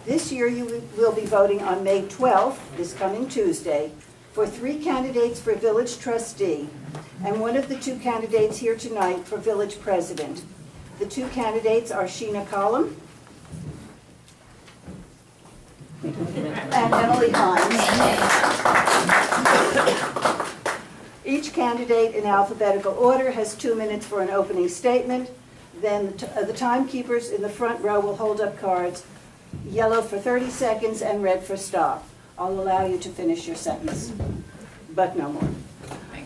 This year you will be voting on May 12th, this coming Tuesday, for 3 candidates for village trustee and one of the 2 candidates here tonight for village president. The 2 candidates are Sheena Collum and Emily Hines. Each candidate in alphabetical order has 2 minutes for an opening statement. Then the timekeepers in the front row will hold up cards, yellow for 30 seconds and red for stop. I'll allow you to finish your sentence, but no more.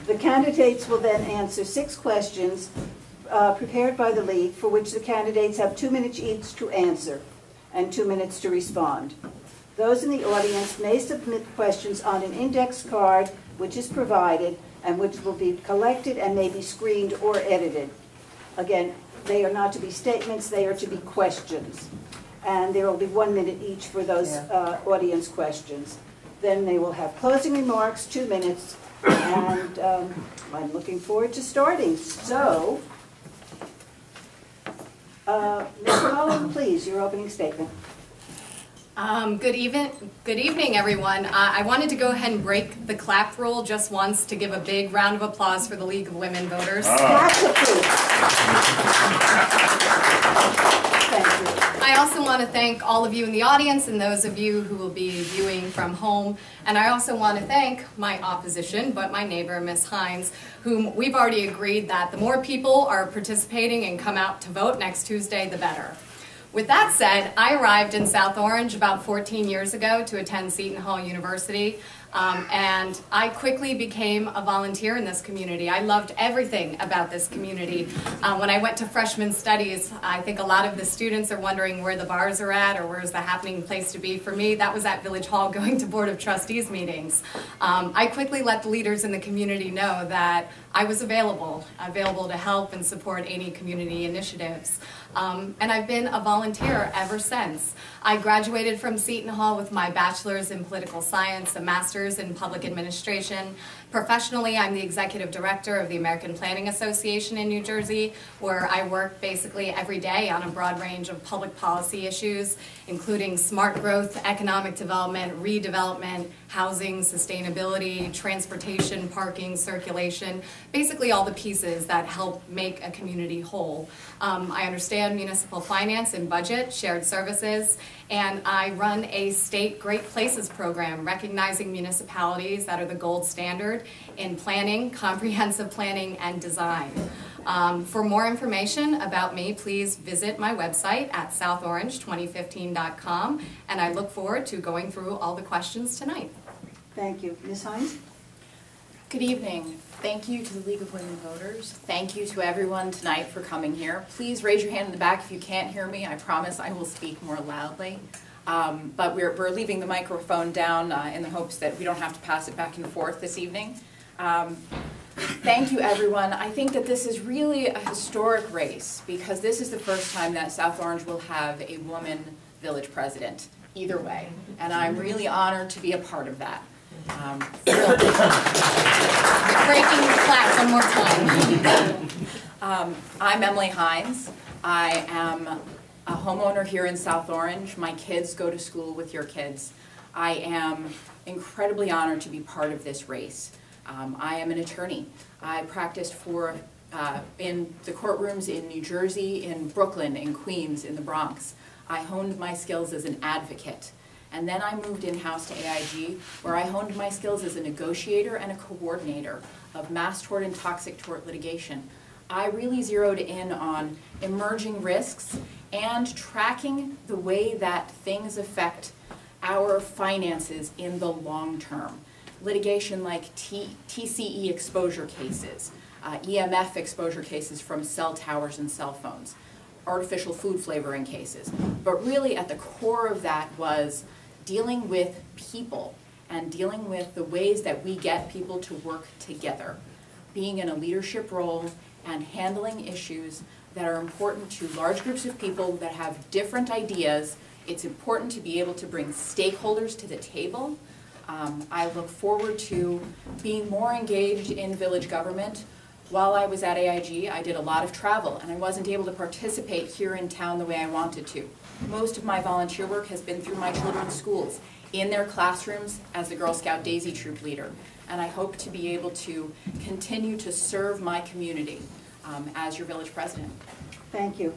The candidates will then answer 6 questions prepared by the League, for which the candidates have 2 minutes each to answer and 2 minutes to respond. Those in the audience may submit questions on an index card which is provided and which will be collected and may be screened or edited. Again, they are not to be statements, they are to be questions. And there will be 1 minute each for those audience questions. Then they will have closing remarks, 2 minutes, and I'm looking forward to starting. So, Ms. Collum, please, your opening statement. Good evening, everyone. I wanted to go ahead and break the clap rule just once to give a big round of applause for the League of Women Voters. That's approved. Thank you. I also want to thank all of you in the audience and those of you who will be viewing from home. And I also want to thank my opposition, but my neighbor, Ms. Hines, whom we've already agreed that the more people are participating and come out to vote next Tuesday, the better. With that said, I arrived in South Orange about 14 years ago to attend Seton Hall University, and I quickly became a volunteer in this community. I loved everything about this community. When I went to freshman studies, I think a lot of the students are wondering where the bars are at or where's the happening place to be. For me, that was at Village Hall going to Board of Trustees meetings. I quickly let the leaders in the community know that I was available to help and support any community initiatives. And I've been a volunteer ever since. I graduated from Seton Hall with my bachelor's in political science, a master's in public administration. Professionally, I'm the executive director of the American Planning Association in New Jersey, where I work basically every day on a broad range of public policy issues, including smart growth, economic development, redevelopment, housing, sustainability, transportation, parking, circulation, basically all the pieces that help make a community whole. I understand municipal finance and budget, shared services, and I run a state Great Places program recognizing municipalities that are the gold standard in planning, comprehensive planning, and design. For more information about me, please visit my website at southorange2015.com, and I look forward to going through all the questions tonight. Thank you. Ms. Hines? Good evening. Thank you to the League of Women Voters. Thank you to everyone tonight for coming here. Please raise your hand in the back if you can't hear me. I promise I will speak more loudly. But we're leaving the microphone down in the hopes that we don't have to pass it back and forth this evening. Thank you, everyone. I think that this is really a historic race because this is the first time that South Orange will have a woman village president, either way. And I'm really honored to be a part of that. Breaking the clap one more time. I'm Emily Hines. I am a homeowner here in South Orange. My kids go to school with your kids. I am incredibly honored to be part of this race. I am an attorney. I practiced in the courtrooms in New Jersey, in Brooklyn, in Queens, in the Bronx. I honed my skills as an advocate. And then I moved in-house to AIG, where I honed my skills as a negotiator and a coordinator of mass tort and toxic tort litigation. I really zeroed in on emerging risks and tracking the way that things affect our finances in the long term. Litigation like TCE exposure cases, EMF exposure cases from cell towers and cell phones, artificial food flavoring cases. But really at the core of that was dealing with people and dealing with the ways that we get people to work together, being in a leadership role and handling issues that are important to large groups of people that have different ideas. It's important to be able to bring stakeholders to the table. I look forward to being more engaged in village government, While I was at AIG, I did a lot of travel, and I wasn't able to participate here in town the way I wanted to. Most of my volunteer work has been through my children's schools, in their classrooms as the Girl Scout Daisy Troop leader, and I hope to be able to continue to serve my community as your village president. Thank you.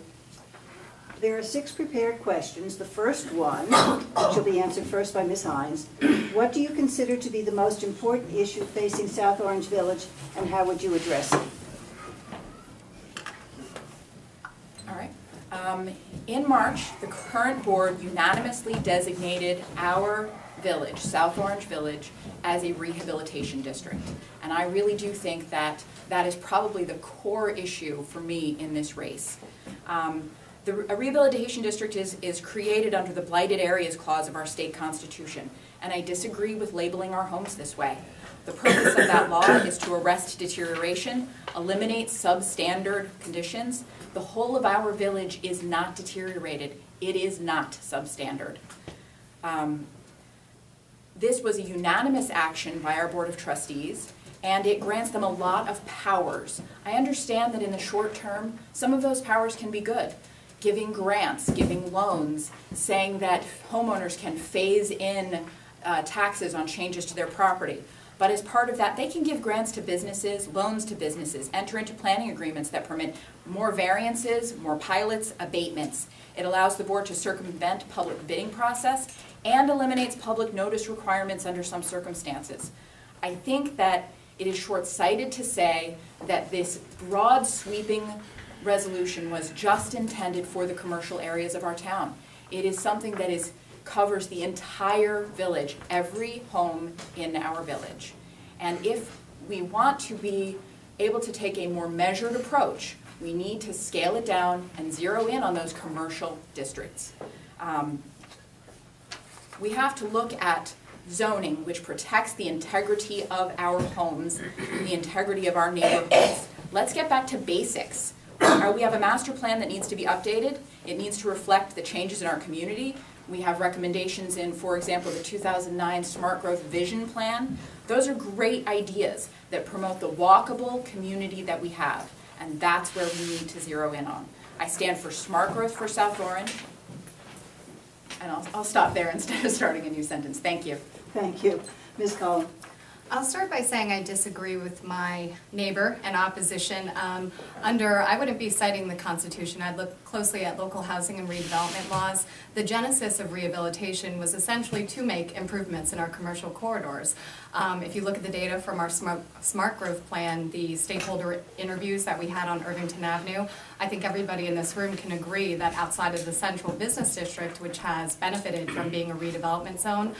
There are 6 prepared questions. The first one, which will be answered first by Ms. Hines. What do you consider to be the most important issue facing South Orange Village, and how would you address it? All right. In March, the current board unanimously designated our village, South Orange Village, as a rehabilitation district. And I really do think that that is probably the core issue for me in this race. A rehabilitation district is created under the Blighted Areas Clause of our state constitution, and I disagree with labeling our homes this way. The purpose of that law is to arrest deterioration, eliminate substandard conditions. The whole of our village is not deteriorated. It is not substandard. This was a unanimous action by our Board of Trustees, and it grants them a lot of powers. I understand that in the short term, some of those powers can be good. Giving grants, giving loans, saying that homeowners can phase in taxes on changes to their property. But as part of that, they can give grants to businesses, loans to businesses, enter into planning agreements that permit more variances, more pilots, abatements. It allows the board to circumvent public bidding process and eliminates public notice requirements under some circumstances. I think that it is short-sighted to say that this broad sweeping resolution was just intended for the commercial areas of our town. It is something that covers the entire village, every home in our village. And if we want to be able to take a more measured approach, we need to scale it down and zero in on those commercial districts. We have to look at zoning, which protects the integrity of our homes, the integrity of our neighborhoods. Let's get back to basics. We have a master plan that needs to be updated. It needs to reflect the changes in our community. We have recommendations in, for example, the 2009 Smart Growth Vision Plan. Those are great ideas that promote the walkable community that we have, and that's where we need to zero in on. I stand for smart growth for South Orange, and I'll stop there instead of starting a new sentence. Thank you. Thank you. Ms. Cullen. I'll start by saying I disagree with my neighbor and opposition. I wouldn't be citing the Constitution. I'd look closely at local housing and redevelopment laws. The genesis of rehabilitation was essentially to make improvements in our commercial corridors. If you look at the data from our Smart Growth Plan, the stakeholder interviews that we had on Irvington Avenue, I think everybody in this room can agree that outside of the central business district, which has benefited from being a redevelopment zone,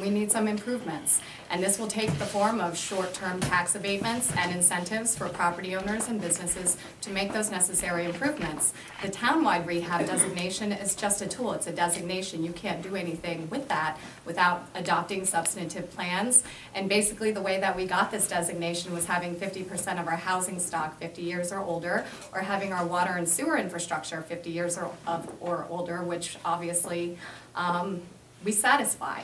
we need some improvements. And this will take the form of short-term tax abatements and incentives for property owners and businesses to make those necessary improvements. The townwide rehab designation is just a tool. It's a designation. You can't do anything with that without adopting substantive plans. And basically the way that we got this designation was having 50% of our housing stock 50 years or older, or having our water and sewer infrastructure 50 years or older, which obviously we satisfy.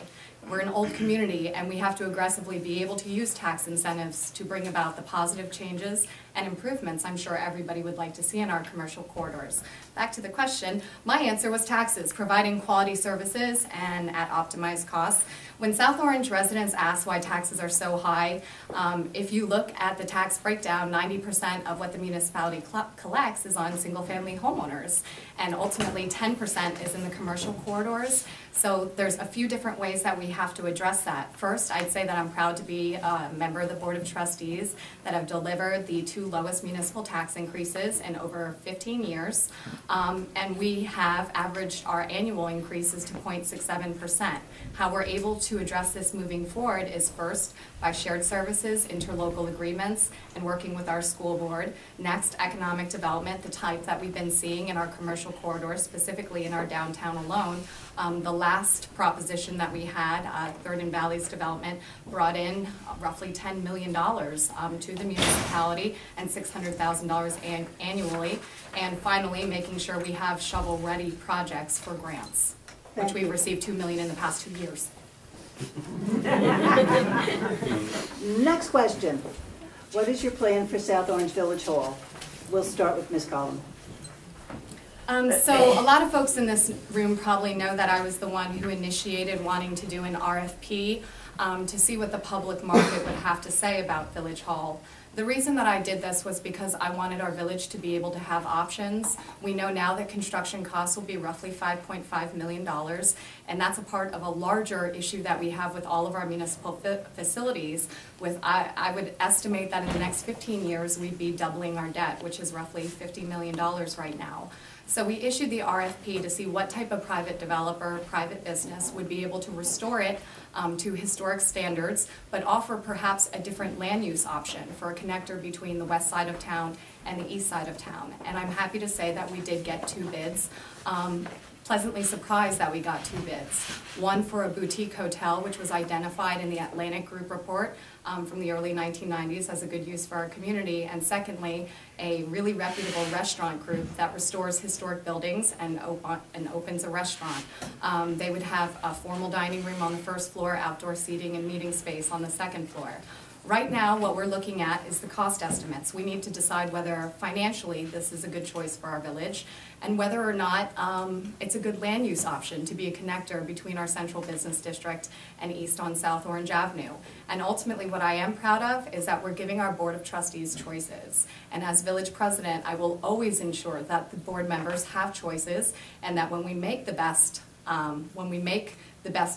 We're an old community, and we have to aggressively be able to use tax incentives to bring about the positive changes and improvements I'm sure everybody would like to see in our commercial corridors. Back to the question, my answer was taxes, providing quality services and at optimized costs. When South Orange residents ask why taxes are so high, if you look at the tax breakdown, 90% of what the municipality collects is on single-family homeowners, and ultimately 10% is in the commercial corridors. So there's a few different ways that we have to address that. First, I'd say that I'm proud to be a member of the Board of Trustees that have delivered the 2 lowest municipal tax increases in over 15 years. And we have averaged our annual increases to 0.67%. How we're able to address this moving forward is first by shared services, interlocal agreements, and working with our school board. Next, economic development, the type that we've been seeing in our commercial corridors, specifically in our downtown alone. The last proposition that we had, Third and Valley's development, brought in roughly $10 million to the municipality and $600,000 annually. And finally, making sure we have shovel-ready projects for grants, which we've received $2 million in the past 2 years. Next question. What is your plan for South Orange Village Hall? We'll start with Ms. Collum. So a lot of folks in this room probably know that I was the one who initiated wanting to do an RFP to see what the public market would have to say about Village Hall. The reason that I did this was because I wanted our village to be able to have options. We know now that construction costs will be roughly $5.5 million, and that's a part of a larger issue that we have with all of our municipal facilities. I would estimate that in the next 15 years we'd be doubling our debt, which is roughly $50 million right now. So we issued the RFP to see what type of private developer, private business would be able to restore it to historic standards, but offer perhaps a different land use option for a connector between the west side of town and the east side of town. And I'm happy to say that we did get 2 bids. Pleasantly surprised that we got 2 bids. One for a boutique hotel, which was identified in the Atlantic Group report from the early 1990s as a good use for our community, and secondly, a really reputable restaurant group that restores historic buildings and opens a restaurant. They would have a formal dining room on the first floor, outdoor seating and meeting space on the second floor. Right now, what we're looking at is the cost estimates. We need to decide whether financially this is a good choice for our village and whether or not it's a good land use option to be a connector between our central business district and east on South Orange Avenue. And ultimately what I am proud of is that we're giving our Board of Trustees choices. And as village president, I will always ensure that the board members have choices and that when we make the best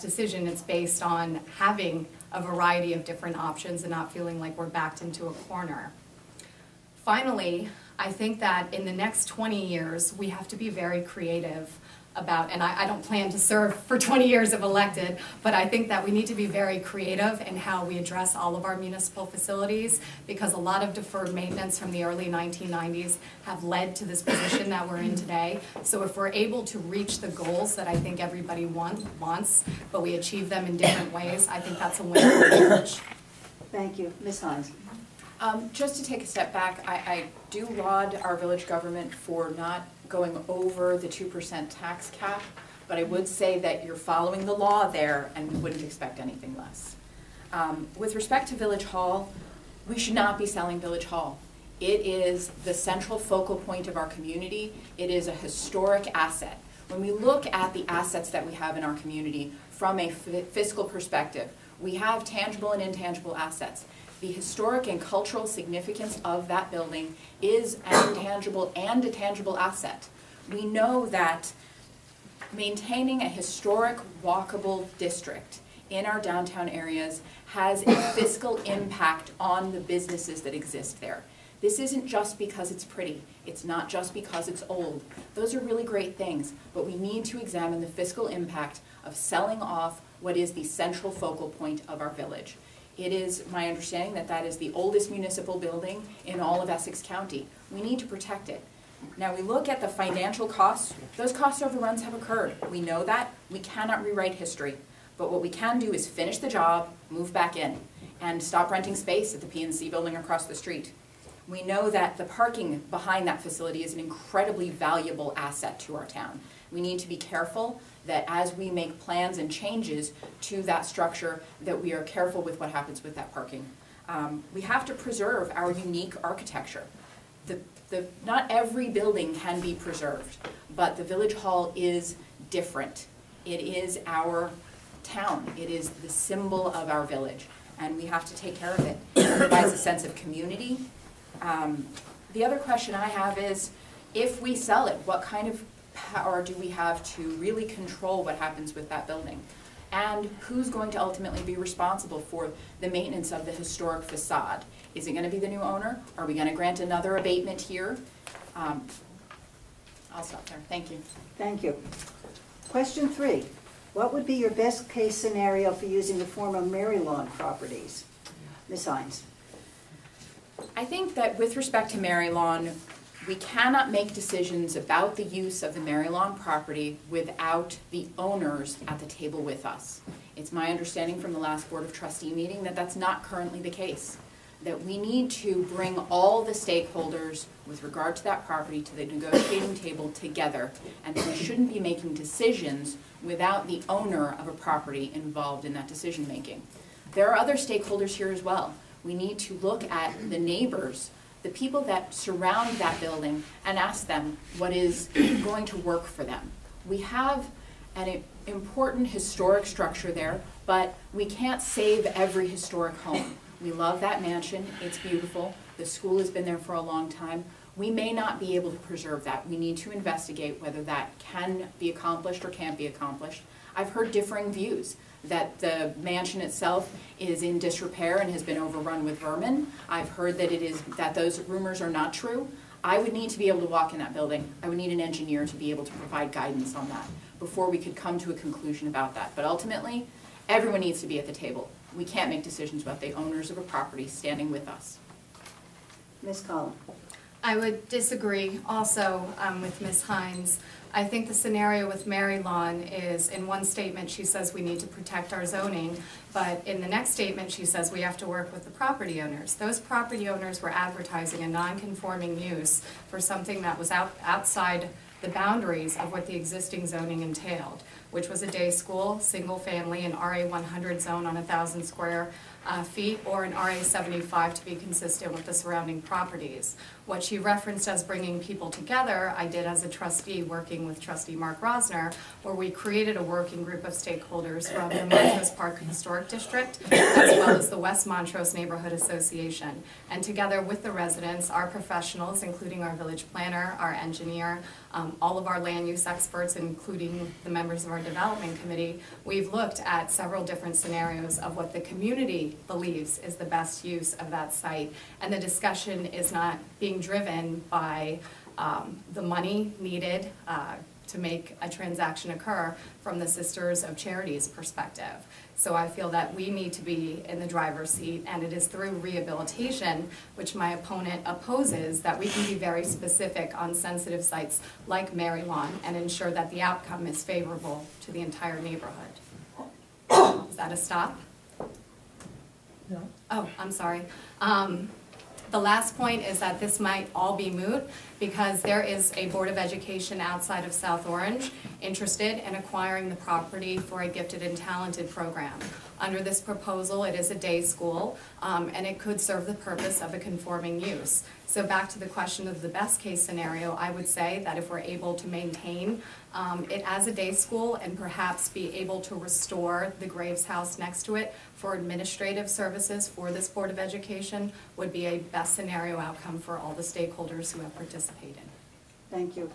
decision, it's based on having a variety of different options and not feeling like we're backed into a corner. Finally, I think that in the next 20 years, we have to be very creative about, and I don't plan to serve for 20 years if elected, but I think that we need to be very creative in how we address all of our municipal facilities, because a lot of deferred maintenance from the early 1990s have led to this position that we're in today. So if we're able to reach the goals that I think everybody wants, but we achieve them in different ways, I think that's a win for the village. Thank you. Ms. Hines. Just to take a step back, I do laud our village government for not going over the 2% tax cap, but I would say that you're following the law there and we wouldn't expect anything less. With respect to Village Hall, we should not be selling Village Hall. It is the central focal point of our community. It is a historic asset. When we look at the assets that we have in our community from a fiscal perspective, we have tangible and intangible assets. The historic and cultural significance of that building is an intangible and a tangible asset. We know that maintaining a historic walkable district in our downtown areas has a fiscal impact on the businesses that exist there. This isn't just because it's pretty. It's not just because it's old. Those are really great things, but we need to examine the fiscal impact of selling off what is the central focal point of our village. It is my understanding that that is the oldest municipal building in all of Essex County. We need to protect it. Now we look at the financial costs. Those cost overruns have occurred. We know that. We cannot rewrite history. But what we can do is finish the job, move back in, and stop renting space at the PNC building across the street. We know that the parking behind that facility is an incredibly valuable asset to our town. We need to be careful that as we make plans and changes to that structure, that we are careful with what happens with that parking. We have to preserve our unique architecture. Not every building can be preserved, but the Village Hall is different. It is our town. It is the symbol of our village, and we have to take care of it. It provides a sense of community. The other question I have is, if we sell it, what kind of power do we have to really control what happens with that building? And who's going to ultimately be responsible for the maintenance of the historic facade? Is it going to be the new owner? Are we going to grant another abatement here? I'll stop there. Thank you. Thank you. Question 3. What would be your best case scenario for using the former Mary Lawn properties? Ms. Hines. I think that with respect to Mary Lawn, we cannot make decisions about the use of the Mary Lawn property without the owners at the table with us. It's my understanding from the last Board of Trustee meeting that that's not currently the case. That we need to bring all the stakeholders with regard to that property to the negotiating table together, and that we shouldn't be making decisions without the owner of a property involved in that decision making. There are other stakeholders here as well. We need to look at the neighbors, the people that surround that building, and ask them what is going to work for them. We have an important historic structure there, but we can't save every historic home. We love that mansion, it's beautiful, the school has been there for a long time. We may not be able to preserve that. We need to investigate whether that can be accomplished or can't be accomplished. I've heard differing views, that the mansion itself is in disrepair and has been overrun with vermin. I've heard that those rumors are not true. I would need to be able to walk in that building. I would need an engineer to be able to provide guidance on that before we could come to a conclusion about that. But ultimately, everyone needs to be at the table. We can't make decisions about the owners of a property standing with us. Ms. Collins. I would disagree also with Ms. Hines. I think the scenario with Mary Lawn is, in one statement she says we need to protect our zoning, but in the next statement she says we have to work with the property owners. Those property owners were advertising a non-conforming use for something that was outside the boundaries of what the existing zoning entailed, which was a day school, single family, an RA 100 zone on 1,000 square feet, or an RA 75 to be consistent with the surrounding properties. What she referenced as bringing people together, I did as a trustee working with trustee Mark Rosner, where we created a working group of stakeholders from the Montrose Park Historic District, as well as the West Montrose Neighborhood Association. And together with the residents, our professionals, including our village planner, our engineer, all of our land use experts, including the members of our development committee, we've looked at several different scenarios of what the community believes is the best use of that site. And the discussion is not being driven by the money needed to make a transaction occur from the Sisters of Charity's perspective. So I feel that we need to be in the driver's seat, and it is through rehabilitation, which my opponent opposes, that we can be very specific on sensitive sites like Mary Lawn and ensure that the outcome is favorable to the entire neighborhood. Is that a stop? No. Oh, I'm sorry. The last point is that this might all be moot because there is a Board of Education outside of South Orange interested in acquiring the property for a gifted and talented program. Under this proposal, it is a day school, and it could serve the purpose of a conforming use. So back to the question of the best case scenario, I would say that if we're able to maintain it as a day school and perhaps be able to restore the Graves House next to it for administrative services for this Board of Education would be a best scenario outcome for all the stakeholders who have participated. Thank you.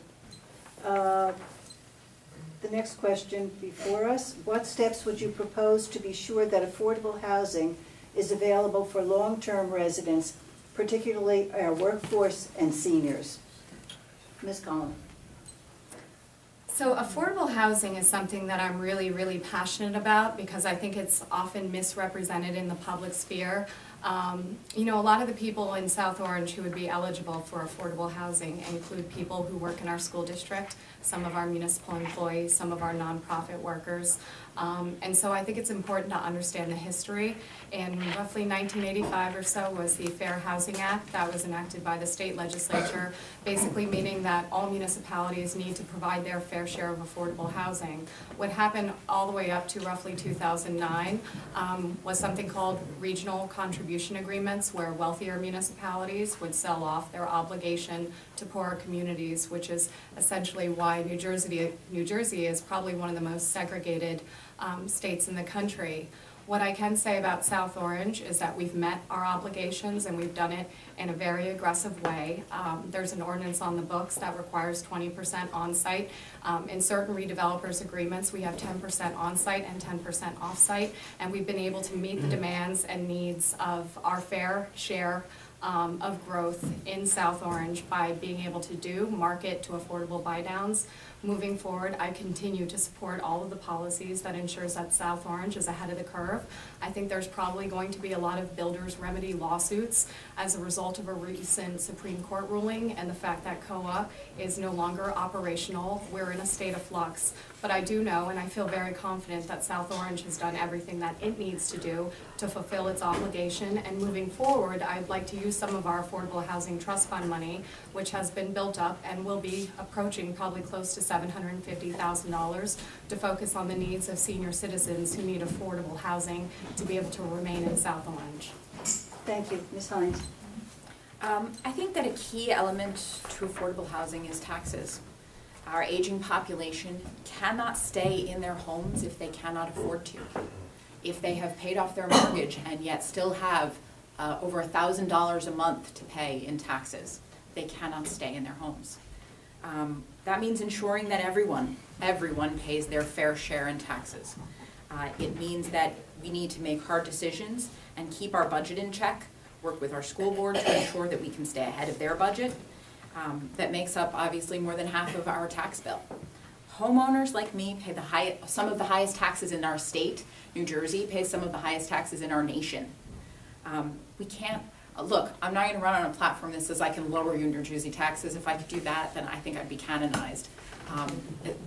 The next question before us, what steps would you propose to be sure that affordable housing is available for long-term residents, particularly our workforce and seniors? Ms. Collins. So affordable housing is something that I'm really, really passionate about because I think it's often misrepresented in the public sphere. You know, a lot of the people in South Orange who would be eligible for affordable housing include people who work in our school district, some of our municipal employees, some of our nonprofit workers. And so I think it's important to understand the history. In roughly 1985 or so was the Fair Housing Act that was enacted by the state legislature, basically meaning that all municipalities need to provide their fair share of affordable housing. What happened all the way up to roughly 2009 was something called regional contribution agreements, where wealthier municipalities would sell off their obligation to poorer communities, which is essentially why New Jersey is probably one of the most segregated states in the country. What I can say about South Orange is that we've met our obligations and we've done it in a very aggressive way. There's an ordinance on the books that requires 20% on-site. In certain redevelopers agreements, we have 10% on-site and 10% off-site, and we've been able to meet the demands and needs of our fair share of growth in South Orange by being able to do market to affordable buy-downs. Moving forward, I continue to support all of the policies that ensures that South Orange is ahead of the curve. I think there's probably going to be a lot of builders' remedy lawsuits as a result of a recent Supreme Court ruling and the fact that COA is no longer operational. We're in a state of flux. But I do know, and I feel very confident, that South Orange has done everything that it needs to do to fulfill its obligation. And moving forward, I'd like to use some of our Affordable Housing Trust Fund money, which has been built up and will be approaching probably close to $750,000, to focus on the needs of senior citizens who need affordable housing to be able to remain in South Orange. Thank you. Ms. Hines? I think that a key element to affordable housing is taxes. Our aging population cannot stay in their homes if they cannot afford to. If they have paid off their mortgage and yet still have over $1,000 a month to pay in taxes, they cannot stay in their homes. That means ensuring that everyone pays their fair share in taxes. It means that we need to make hard decisions and keep our budget in check, work with our school board to ensure that we can stay ahead of their budget. That makes up obviously more than half of our tax bill. Homeowners like me pay some of the highest taxes in our state. New Jersey pays some of the highest taxes in our nation. We can't, look, I'm not going to run on a platform that says I can lower your New Jersey taxes. If I could do that, then I think I'd be canonized.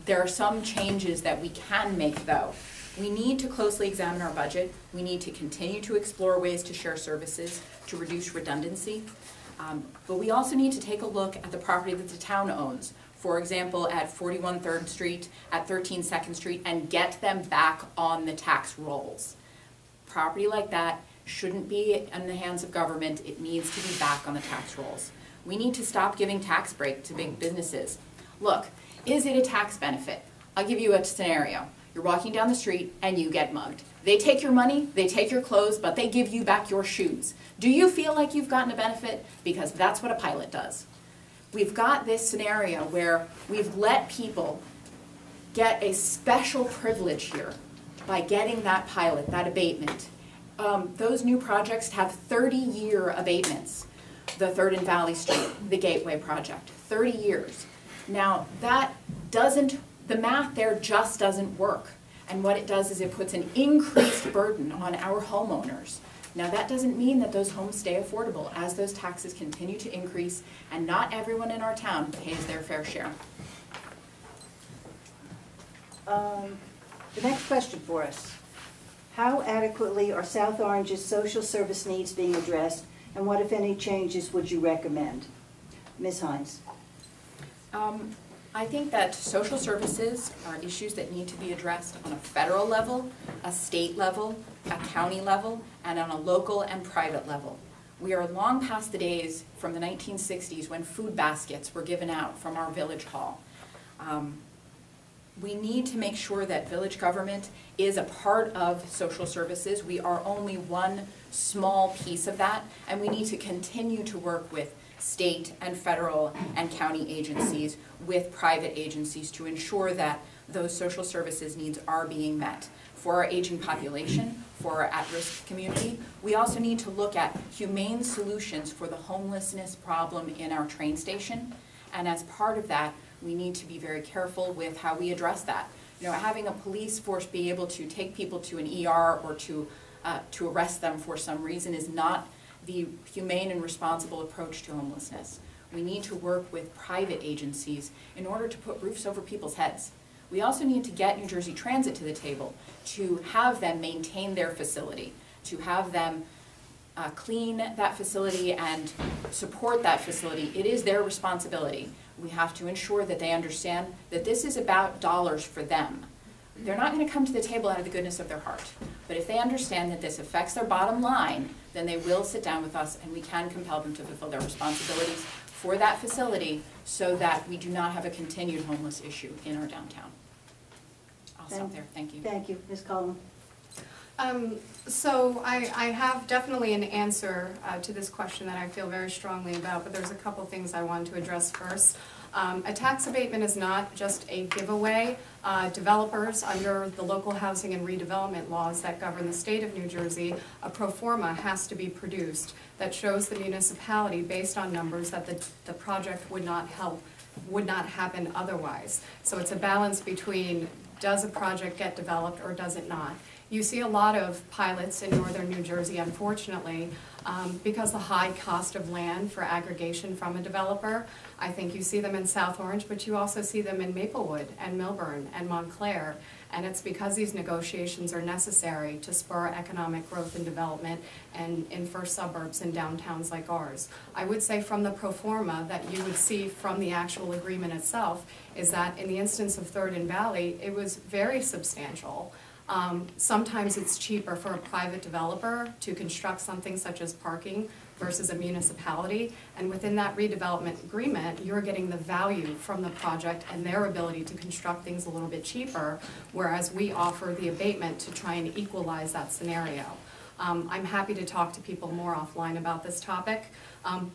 There are some changes that we can make, though. We need to closely examine our budget. We need to continue to explore ways to share services to reduce redundancy. But we also need to take a look at the property that the town owns. For example, at 41 3rd Street, at 13 2nd Street, and get them back on the tax rolls. Property like that shouldn't be in the hands of government. It needs to be back on the tax rolls. We need to stop giving tax break to big businesses. Look, is it a tax benefit? I'll give you a scenario. You're walking down the street and you get mugged. They take your money, they take your clothes, but they give you back your shoes. Do you feel like you've gotten a benefit? Because that's what a pilot does. We've got this scenario where we've let people get a special privilege here by getting that pilot, that abatement. Those new projects have 30-year abatements. The 3rd and Valley Street, the Gateway project, 30 years. Now that the math there just doesn't work. And what it does is it puts an increased burden on our homeowners. Now that doesn't mean that those homes stay affordable as those taxes continue to increase and not everyone in our town pays their fair share. The next question for us. How adequately are South Orange's social service needs being addressed, and what, if any, changes would you recommend? Ms. Hines. I think that social services are issues that need to be addressed on a federal level, a state level, a county level, and on a local and private level. We are long past the days from the 1960s when food baskets were given out from our village hall. We need to make sure that village government is a part of social services. We are only one small piece of that, and we need to continue to work with state and federal and county agencies, with private agencies, to ensure that those social services needs are being met. For our aging population, for our at-risk community, we also need to look at humane solutions for the homelessness problem in our train station, and as part of that, we need to be very careful with how we address that. You know, having a police force be able to take people to an ER or to arrest them for some reason is not the humane and responsible approach to homelessness. We need to work with private agencies in order to put roofs over people's heads. We also need to get New Jersey Transit to the table to have them maintain their facility, to have them clean that facility and support that facility. It is their responsibility. We have to ensure that they understand that this is about dollars for them. They're not going to come to the table out of the goodness of their heart. But if they understand that this affects their bottom line, then they will sit down with us and we can compel them to fulfill their responsibilities for that facility so that we do not have a continued homeless issue in our downtown. I'll stop there. Thank you. Thank you. Ms. Coleman. So I have definitely an answer to this question that I feel very strongly about, but there's a couple things I want to address first. A tax abatement is not just a giveaway. Developers, under the local housing and redevelopment laws that govern the state of New Jersey, a pro forma has to be produced that shows the municipality, based on numbers, that the project would not happen otherwise. So it's a balance between, does a project get developed or does it not? You see a lot of pilots in northern New Jersey, unfortunately, because the high cost of land for aggregation from a developer. I think you see them in South Orange, but you also see them in Maplewood and Milburn and Montclair. And it's because these negotiations are necessary to spur economic growth and development and in first suburbs and downtowns like ours. I would say from the pro forma that you would see from the actual agreement itself is that in the instance of 3rd and Valley, it was very substantial. Sometimes it's cheaper for a private developer to construct something such as parking versus a municipality, and within that redevelopment agreement, you're getting the value from the project and their ability to construct things a little bit cheaper, whereas we offer the abatement to try and equalize that scenario. I'm happy to talk to people more offline about this topic.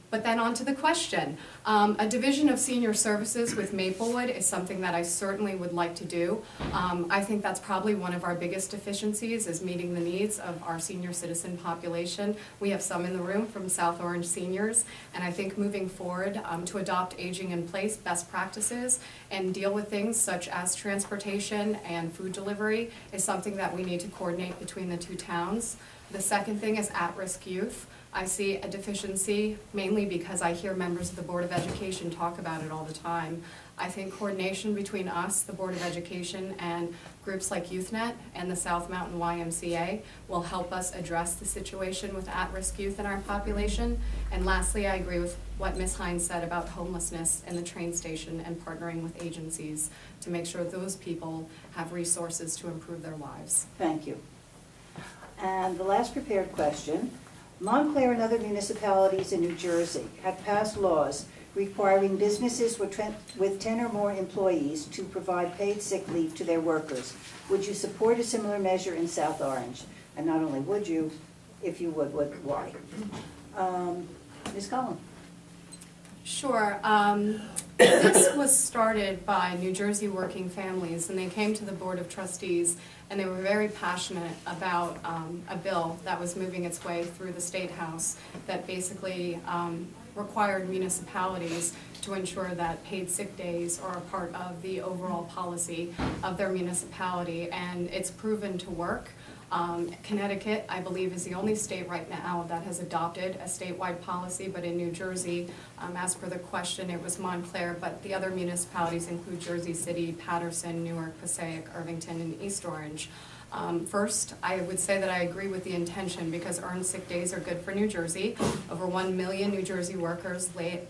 But then on to the question. A division of senior services with Maplewood is something that I certainly would like to do. I think that's probably one of our biggest deficiencies, is meeting the needs of our senior citizen population. We have some in the room from South Orange seniors, and I think moving forward to adopt aging in place best practices and deal with things such as transportation and food delivery is something that we need to coordinate between the two towns. The second thing is at-risk youth. I see a deficiency mainly because I hear members of the Board of Education talk about it all the time. I think coordination between us, the Board of Education, and groups like YouthNet and the South Mountain YMCA will help us address the situation with at-risk youth in our population. And lastly, I agree with what Ms. Hines said about homelessness in the train station and partnering with agencies to make sure those people have resources to improve their lives. Thank you. And the last prepared question. Montclair and other municipalities in New Jersey have passed laws requiring businesses with 10 or more employees to provide paid sick leave to their workers. Would you support a similar measure in South Orange? And not only would you, if you would, why? Ms. Collins. Sure. This was started by New Jersey working families, and they came to the Board of Trustees, and they were very passionate about a bill that was moving its way through the State House that basically required municipalities to ensure that paid sick days are a part of the overall policy of their municipality, and it's proven to work. Connecticut, I believe, is the only state right now that has adopted a statewide policy, but in New Jersey, as per the question, it was Montclair, but the other municipalities include Jersey City, Paterson, Newark, Passaic, Irvington, and East Orange. First, I would say that I agree with the intention because earned sick days are good for New Jersey. Over 1 million New Jersey workers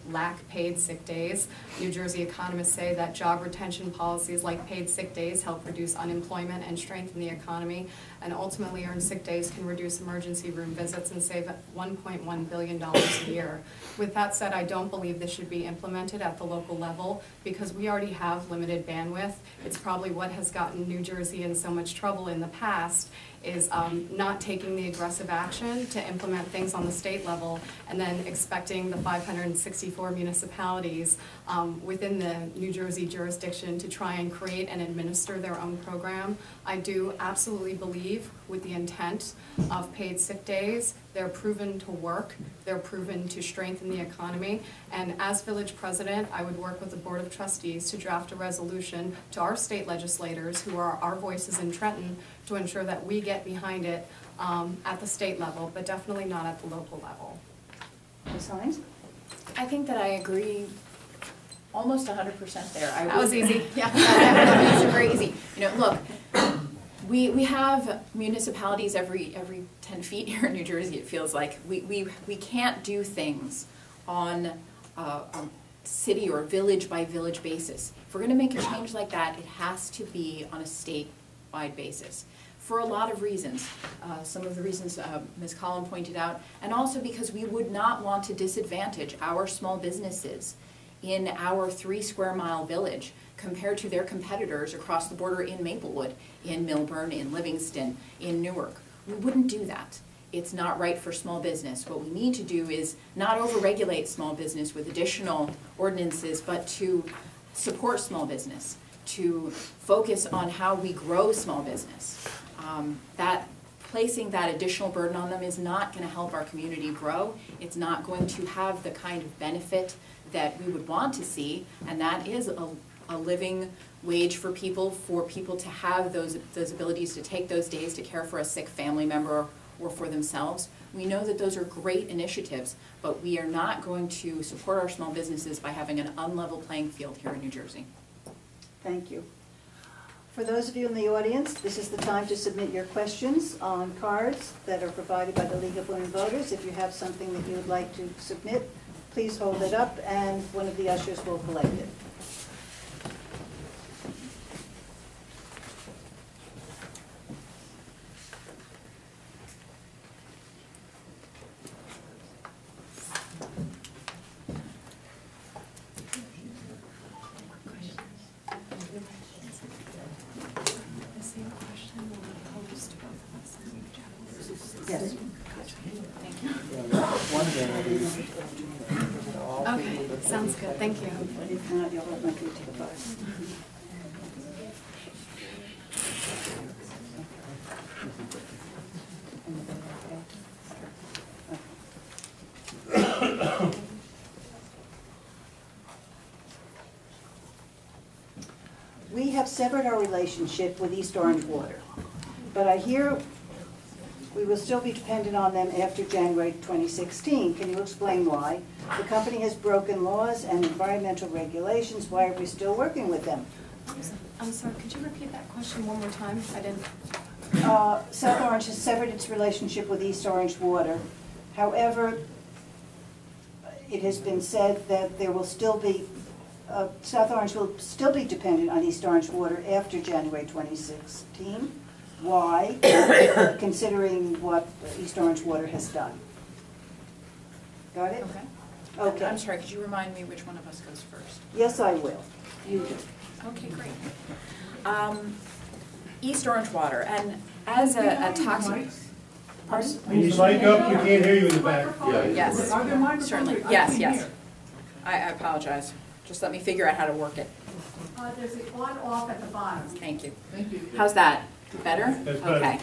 lack paid sick days. New Jersey economists say that job retention policies like paid sick days help reduce unemployment and strengthen the economy, and ultimately earned sick days can reduce emergency room visits and save $1.1 billion a year. With that said, I don't believe this should be implemented at the local level because we already have limited bandwidth. It's probably what has gotten New Jersey in so much trouble in the past is not taking the aggressive action to implement things on the state level and then expecting the 564 municipalities within the New Jersey jurisdiction to try and create and administer their own program. I do absolutely believe with the intent of paid sick days, they're proven to work, they're proven to strengthen the economy, and as village president, I would work with the Board of Trustees to draft a resolution to our state legislators, who are our voices in Trenton, to ensure that we get behind it at the state level, but definitely not at the local level. Ms. Hines? I think that I agree almost 100% there. That was easy. Yeah, that was very easy. You know, look, we have municipalities every 10 feet here in New Jersey, it feels like. We can't do things on a city or village by village basis. If we're going to make a change like that, it has to be on a statewide basis. For a lot of reasons. Some of the reasons Ms. Collin pointed out, and also because we would not want to disadvantage our small businesses in our 3 square mile village compared to their competitors across the border in Maplewood, in Milburn, in Livingston, in Newark. We wouldn't do that. It's not right for small business. What we need to do is not overregulate small business with additional ordinances, but to support small business, to focus on how we grow small business. That placing that additional burden on them is not going to help our community grow. It's not going to have the kind of benefit that we would want to see, and that is a living wage for people to have those abilities to take those days to care for a sick family member or for themselves. We know that those are great initiatives, but we are not going to support our small businesses by having an unlevel playing field here in New Jersey. Thank you. For those of you in the audience, this is the time to submit your questions on cards that are provided by the League of Women Voters. If you have something that you would like to submit, please hold it up and one of the ushers will collect it. Yes. Okay, sounds good, thank you. If not, you'll have my food to the fire. We have severed our relationship with East Orange Water, but I hear we will still be dependent on them after January 2016. Can you explain why? The company has broken laws and environmental regulations. Why are we still working with them? I'm sorry, could you repeat that question one more time? I didn't. South Orange has severed its relationship with East Orange Water. However, it has been said that there will still be, South Orange will still be dependent on East Orange Water after January 2016. Why? Considering what East Orange Water has done. Got it? Okay. Okay. I'm sorry, could you remind me which one of us goes first? Yes, I will. You do. Okay, great. East Orange Water, and as a toxic... Pardon? Use the mic up, you can't hear you in the back. Yes, Are there microphones? certainly. I Yes, can yes. hear. I apologize. Just let me figure out how to work it. There's a on off at the bottom. Thank you. Thank you. How's that? Better? That's better.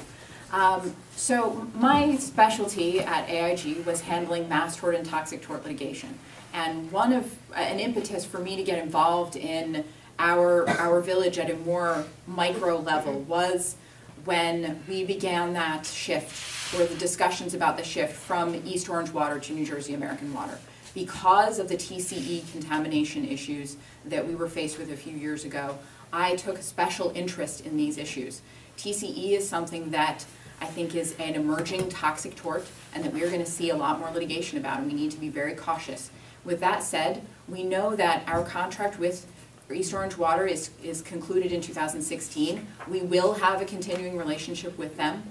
Okay. So my specialty at AIG was handling mass tort and toxic tort litigation. And an impetus for me to get involved in our village at a more micro level was when we began that shift, or the discussions about the shift from East Orange Water to New Jersey American Water. Because of the TCE contamination issues that we were faced with a few years ago, I took a special interest in these issues. TCE is something that I think is an emerging toxic tort and that we are going to see a lot more litigation about, and we need to be very cautious. With that said, we know that our contract with East Orange Water is concluded in 2016. We will have a continuing relationship with them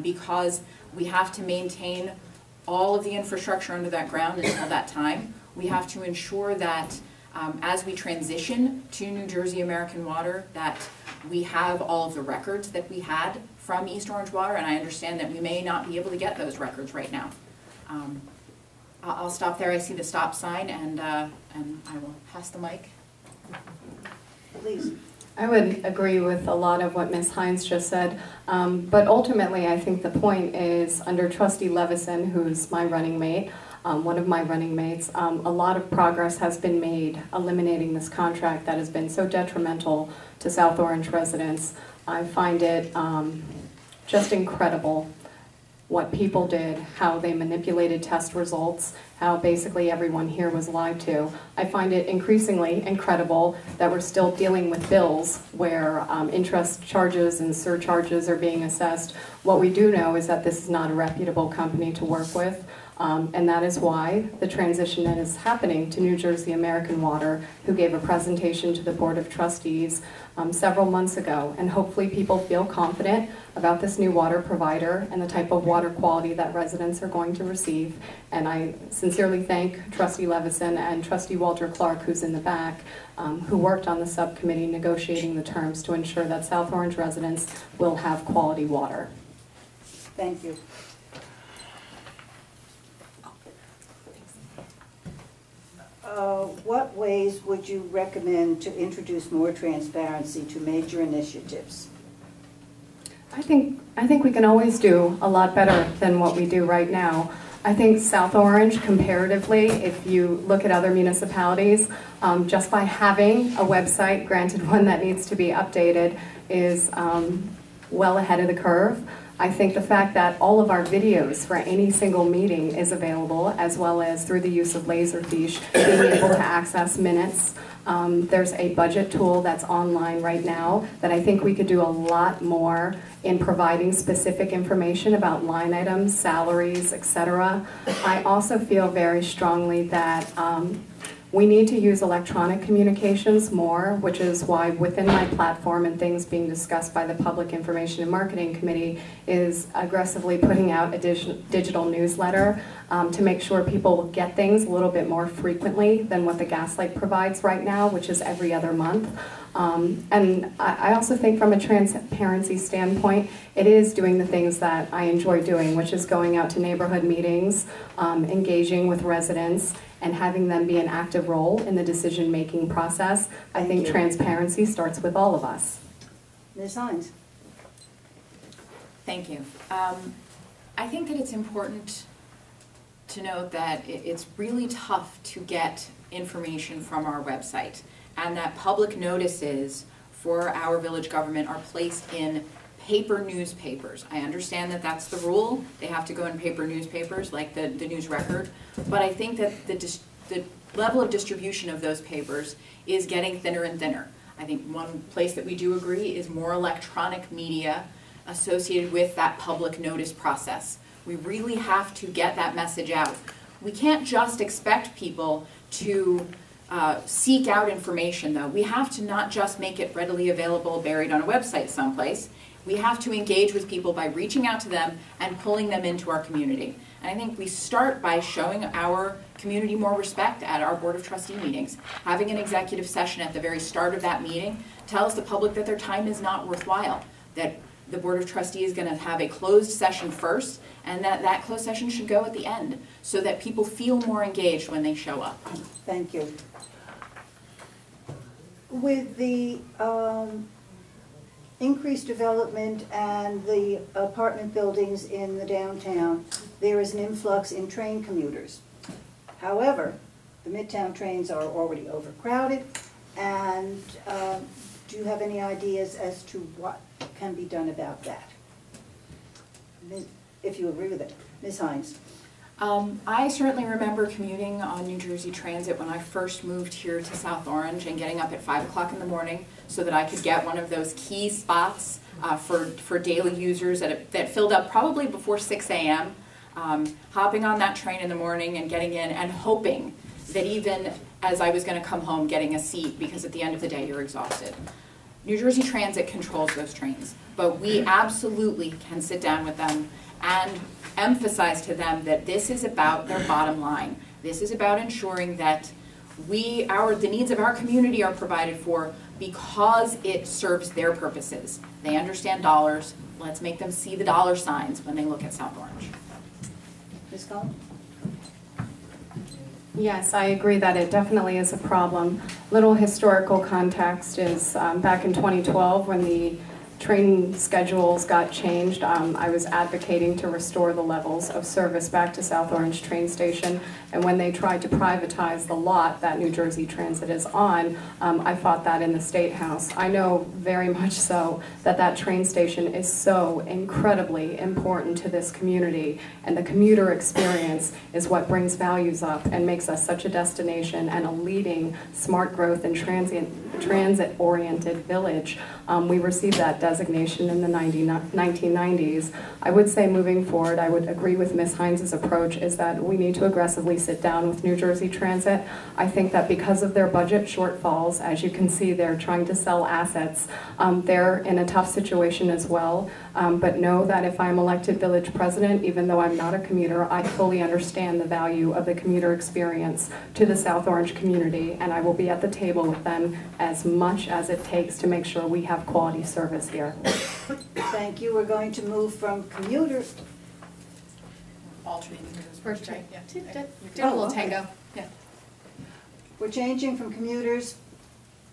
because we have to maintain all of the infrastructure under that ground until that time. We have to ensure that as we transition to New Jersey American Water, that we have all of the records that we had from East Orange Water, and I understand that we may not be able to get those records right now. I'll stop there. I see the stop sign, and I will pass the mic. Please. I would agree with a lot of what Ms. Hines just said, but ultimately I think the point is under Trustee Levison, who's my running mate, one of my running mates, a lot of progress has been made eliminating this contract that has been so detrimental to South Orange residents. I find it just incredible what people did, how they manipulated test results, how basically everyone here was lied to. I find it increasingly incredible that we're still dealing with bills where interest charges and surcharges are being assessed. What we do know is that this is not a reputable company to work with. And that is why the transition that is happening to New Jersey American Water, who gave a presentation to the Board of Trustees several months ago. And hopefully people feel confident about this new water provider and the type of water quality that residents are going to receive. And I sincerely thank Trustee Levison and Trustee Walter Clark, who's in the back, who worked on the subcommittee negotiating the terms to ensure that South Orange residents will have quality water. Thank you. What ways would you recommend to introduce more transparency to major initiatives? I think we can always do a lot better than what we do right now. I think South Orange, comparatively, if you look at other municipalities, just by having a website, granted one that needs to be updated, is well ahead of the curve. I think the fact that all of our videos for any single meeting is available, as well as through the use of Laserfiche, being able to access minutes. There's a budget tool that's online right now that I think we could do a lot more in providing specific information about line items, salaries, etc. I also feel very strongly that We need to use electronic communications more, which is why within my platform and things being discussed by the Public Information and Marketing Committee is aggressively putting out a digital newsletter to make sure people will get things a little bit more frequently than what the Gaslight provides right now, which is every other month. And I also think from a transparency standpoint, it is doing the things that I enjoy doing, which is going out to neighborhood meetings, engaging with residents, and having them be an active role in the decision-making process. I think transparency starts with all of us. Ms. Hines? Thank you. I think that it's important to note that it's really tough to get information from our website, and that public notices for our village government are placed in paper newspapers. I understand that that's the rule. They have to go in paper newspapers like the News Record, but I think that the level of distribution of those papers is getting thinner and thinner. I think one place that we do agree is more electronic media associated with that public notice process. We really have to get that message out. We can't just expect people to seek out information, though. We have to not just make it readily available, buried on a website someplace. We have to engage with people by reaching out to them and pulling them into our community. And I think we start by showing our community more respect at our Board of Trustee meetings. Having an executive session at the very start of that meeting tells the public that their time is not worthwhile, that the Board of Trustees is going to have a closed session first, and that closed session should go at the end, so that people feel more engaged when they show up. Thank you. With the increased development and the apartment buildings in the downtown, there is an influx in train commuters. However, the Midtown trains are already overcrowded, and do you have any ideas as to what can be done about that? If you agree with it. Ms. Hines. I certainly remember commuting on New Jersey Transit when I first moved here to South Orange and getting up at 5 o'clock in the morning so that I could get one of those key spots for daily users that filled up probably before 6 a.m. Hopping on that train in the morning and getting in and hoping that even as I was going to come home, getting a seat, because at the end of the day you're exhausted. New Jersey Transit controls those trains, but we absolutely can sit down with them and emphasize to them that this is about their bottom line. This is about ensuring that the needs of our community are provided for because it serves their purposes. They understand dollars. Let's make them see the dollar signs when they look at South Orange. Ms. Cullen? Yes, I agree that it definitely is a problem. Little historical context is back in 2012 when the train schedules got changed. I was advocating to restore the levels of service back to South Orange train station, and when they tried to privatize the lot that New Jersey Transit is on, I fought that in the State House. I know very much so that that train station is so incredibly important to this community, and the commuter experience is what brings values up and makes us such a destination and a leading smart growth and transit-oriented village. We received that designation in the 1990s. I would say moving forward, I would agree with Ms. Hines' approach is that we need to aggressively sit down with New Jersey Transit. I think that because of their budget shortfalls, as you can see, they're trying to sell assets. They're in a tough situation as well, but know that if I'm elected village president, even though I'm not a commuter, I fully understand the value of the commuter experience to the South Orange community, and I will be at the table with them as much as it takes to make sure we have quality service here. Thank you. We're going to move from commuters. Alternating First train, yeah. Do a Oh, little okay. tango. Yeah. We're changing from commuters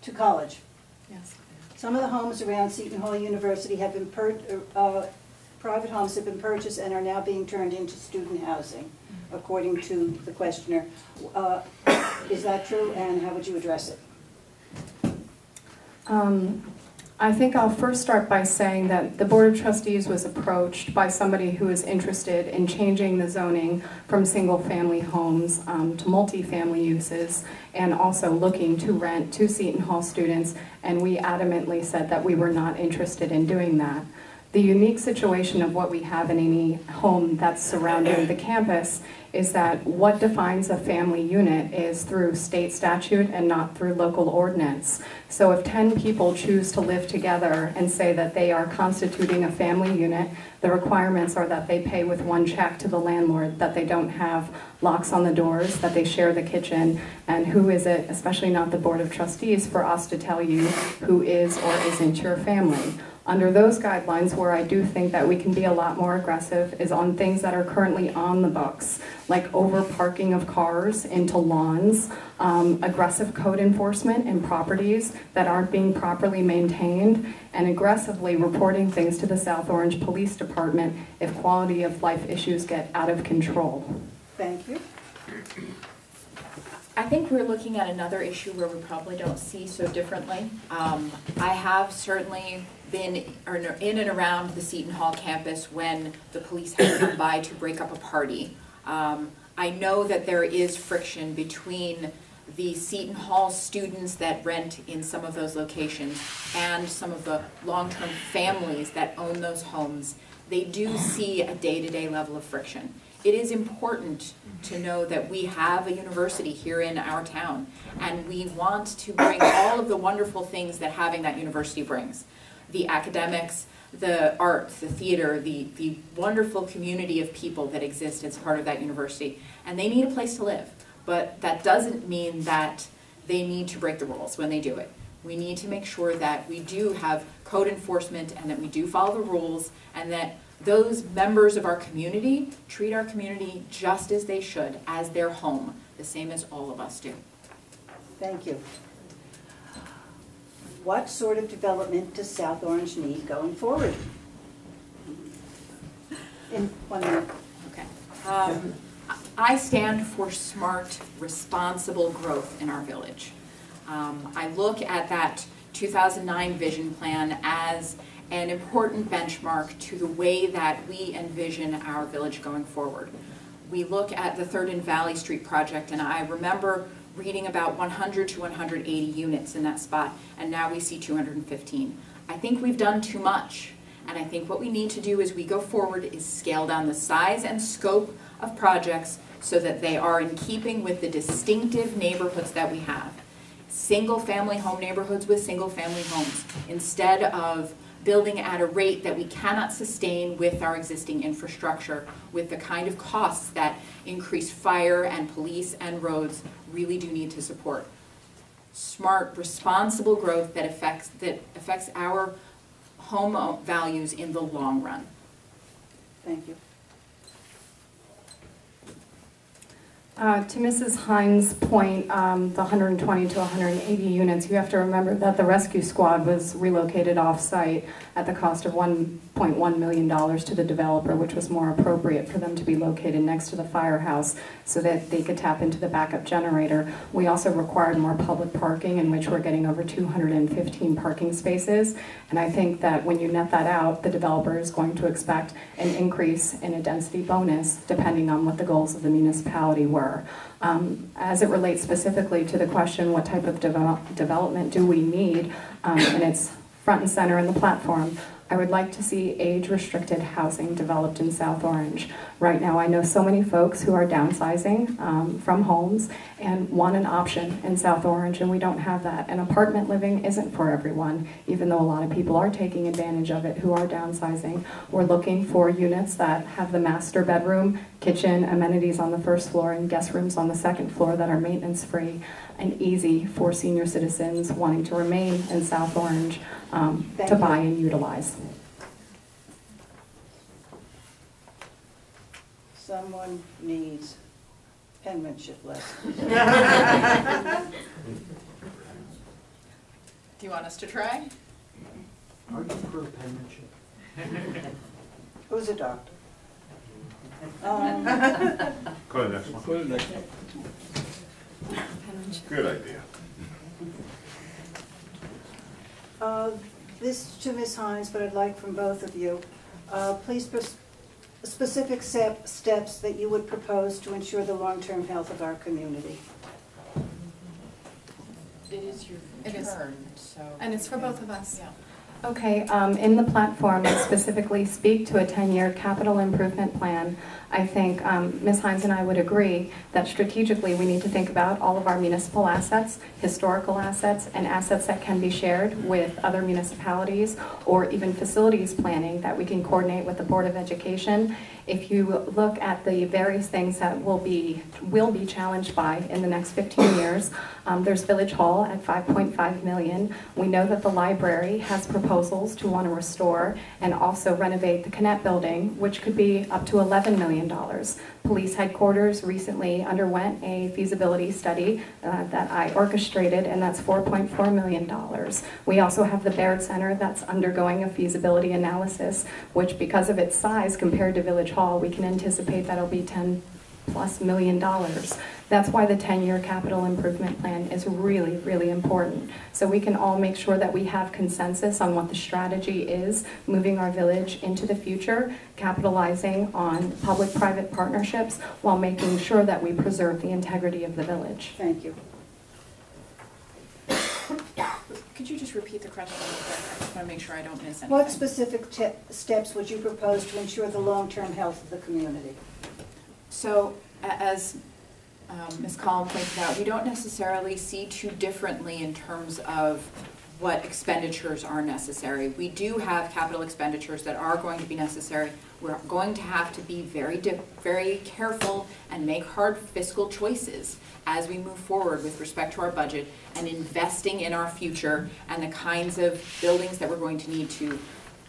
to college. Yes. Some of the homes around Seton Hall University have been private homes have been purchased and are now being turned into student housing, according to the questioner. Is that true, and how would you address it? I think I'll first start by saying that the Board of Trustees was approached by somebody who is interested in changing the zoning from single-family homes to multifamily uses, and also looking to rent to Seton Hall students, and we adamantly said that we were not interested in doing that. The unique situation of what we have in any home that's surrounding the campus is that what defines a family unit is through state statute and not through local ordinance. So if 10 people choose to live together and say that they are constituting a family unit, the requirements are that they pay with one check to the landlord, that they don't have locks on the doors, that they share the kitchen, and who is it, especially not the Board of Trustees, for us to tell you who is or isn't your family. Under those guidelines, where I do think that we can be a lot more aggressive is on things that are currently on the books, like over parking of cars into lawns, aggressive code enforcement in properties that aren't being properly maintained, and aggressively reporting things to the South Orange Police Department if quality of life issues get out of control. Thank you. I think we're looking at another issue where we probably don't see so differently. I have certainly been in and around the Seton Hall campus when the police have come by to break up a party. I know that there is friction between the Seton Hall students that rent in some of those locations and some of the long-term families that own those homes. They do see a day-to-day level of friction. It is important to know that we have a university here in our town, and we want to bring all of the wonderful things that having that university brings. The academics, the arts, the theater, the wonderful community of people that exist as part of that university. And they need a place to live, but that doesn't mean that they need to break the rules when they do it. We need to make sure that we do have code enforcement and that we do follow the rules, and that those members of our community treat our community just as they should, as their home, the same as all of us do. Thank you. What sort of development does South Orange need going forward? In 1 minute. Okay. I stand for smart, responsible growth in our village. I look at that 2009 vision plan as an important benchmark to the way that we envision our village going forward. We look at the 3rd and Valley Street project, and I remember reading about 100 to 180 units in that spot, and now we see 215. I think we've done too much, and I think what we need to do as we go forward is scale down the size and scope of projects so that they are in keeping with the distinctive neighborhoods that we have. Single-family home neighborhoods with single-family homes, instead of building at a rate that we cannot sustain with our existing infrastructure, with the kind of costs that increased fire and police and roads really do need to support. Smart, responsible growth that affects our home values in the long run. Thank you. To Mrs. Hines' point, the 120 to 180 units, you have to remember that the rescue squad was relocated off-site at the cost of $1.1 million to the developer, which was more appropriate for them to be located next to the firehouse so that they could tap into the backup generator. We also required more public parking, in which we're getting over 215 parking spaces. And I think that when you net that out, the developer is going to expect an increase in a density bonus depending on what the goals of the municipality were. As it relates specifically to the question, what type of development do we need, and it's front and center in the platform, I would like to see age-restricted housing developed in South Orange. Right now, I know so many folks who are downsizing from homes and want an option in South Orange, and we don't have that. And apartment living isn't for everyone, even though a lot of people are taking advantage of it who are downsizing. We're looking for units that have the master bedroom, kitchen, amenities on the first floor, and guest rooms on the second floor that are maintenance-free and easy for senior citizens wanting to remain in South Orange to buy and utilize. Someone needs penmanship lessons. Do you want us to try? Are you for penmanship? Who's a doctor? Go to the next one. Go to the next one. Good idea. This to Ms. Hines, but I'd like from both of you. Please, specific steps that you would propose to ensure the long-term health of our community. It is your It is. turn, so. And it's for both of us. Yeah. Okay, in the platform, I specifically speak to a 10-year capital improvement plan. I think Ms. Hines and I would agree that strategically we need to think about all of our municipal assets, historical assets, and assets that can be shared with other municipalities, or even facilities planning that we can coordinate with the Board of Education. If you look at the various things that will be challenged by in the next 15 years, there's Village Hall at $5.5 million. We know that the library has proposals to want to restore and also renovate the Connect building, which could be up to $11 million. Police headquarters recently underwent a feasibility study that I orchestrated, and that's $4.4 million. We also have the Baird Center that's undergoing a feasibility analysis, which, because of its size compared to Village Hall, we can anticipate that'll be $10+ million. That's why the 10-year capital improvement plan is really, really important. So we can all make sure that we have consensus on what the strategy is, moving our village into the future, capitalizing on public-private partnerships while making sure that we preserve the integrity of the village. Thank you. Could you just repeat the question? I just want to make sure I don't miss anything. What specific steps would you propose to ensure the long-term health of the community? So, as Ms. Collin pointed out, we don't necessarily see too differently in terms of what expenditures are necessary. We do have capital expenditures that are going to be necessary. We're going to have to be very careful and make hard fiscal choices as we move forward with respect to our budget and investing in our future and the kinds of buildings that we're going to need to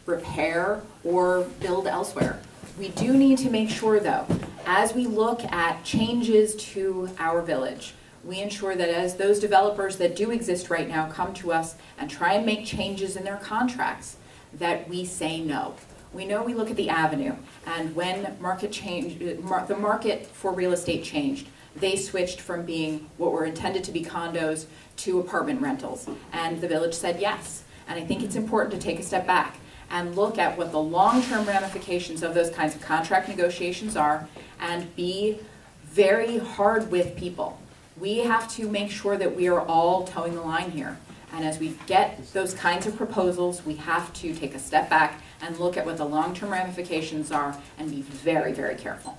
repair or build elsewhere. We do need to make sure, though, as we look at changes to our village, we ensure that as those developers that do exist right now come to us and try and make changes in their contracts, that we say no. We know we look at the avenue, and when the market for real estate changed, they switched from being what were intended to be condos to apartment rentals, and the village said yes. And I think it's important to take a step back and look at what the long-term ramifications of those kinds of contract negotiations are and be very hard with people. We have to make sure that we are all towing the line here. And as we get those kinds of proposals, we have to take a step back and look at what the long-term ramifications are and be very, very careful.